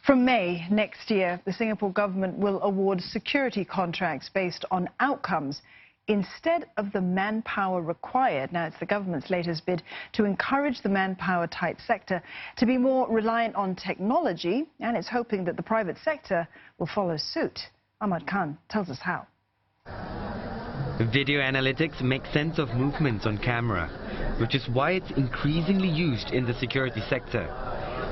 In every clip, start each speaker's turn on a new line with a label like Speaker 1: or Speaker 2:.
Speaker 1: From May next year, the Singapore government will award security contracts based on outcomes instead of the manpower required. Now, it's the government's latest bid to encourage the manpower-tight sector to be more reliant on technology, and it's hoping that the private sector will follow suit. Ahmad Khan tells us how.
Speaker 2: Video analytics make sense of movements on camera, which is why it's increasingly used in the security sector.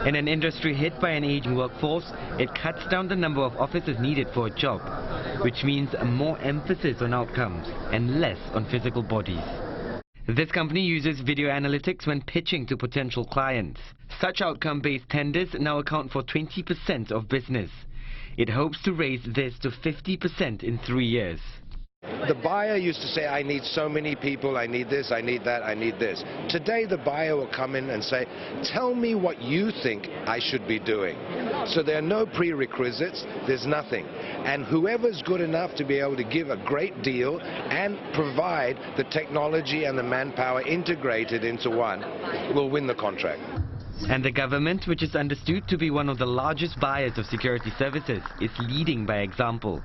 Speaker 2: In an industry hit by an aging workforce, it cuts down the number of officers needed for a job, which means more emphasis on outcomes and less on physical bodies. This company uses video analytics when pitching to potential clients. Such outcome-based tenders now account for 20% of business. It hopes to raise this to 50% in 3 years.
Speaker 3: The buyer used to say, I need so many people, I need this, I need that, I need this. Today the buyer will come in and say, tell me what you think I should be doing. So there are no prerequisites, there's nothing. And whoever's good enough to be able to give a great deal and provide the technology and the manpower integrated into one will win the contract.
Speaker 2: And the government, which is understood to be one of the largest buyers of security services, is leading by example.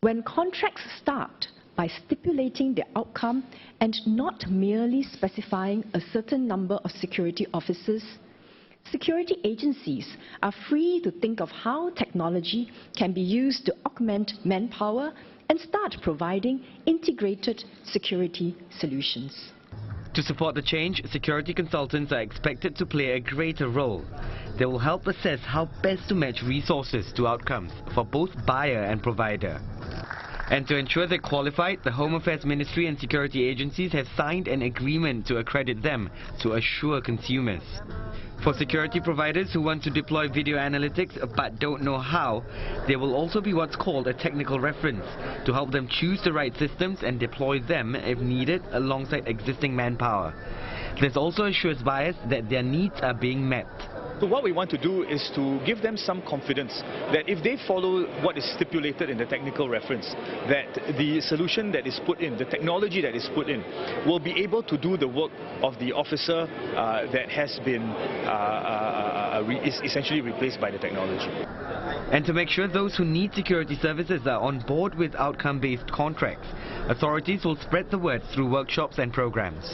Speaker 4: When contracts start by stipulating the outcome and not merely specifying a certain number of security officers, security agencies are free to think of how technology can be used to augment manpower and start providing integrated security solutions.
Speaker 2: To support the change, security consultants are expected to play a greater role. They will help assess how best to match resources to outcomes for both buyer and provider. And to ensure they're qualified, the Home Affairs Ministry and security agencies have signed an agreement to accredit them to assure consumers. For security providers who want to deploy video analytics but don't know how, there will also be what's called a technical reference to help them choose the right systems and deploy them if needed alongside existing manpower. This also assures buyers that their needs are being met.
Speaker 5: So what we want to do is to give them some confidence that if they follow what is stipulated in the technical reference, that the solution that is put in, the technology that is put in, will be able to do the work of the officer that has been is essentially replaced by the technology.
Speaker 2: And to make sure those who need security services are on board with outcome-based contracts, authorities will spread the word through workshops and programs.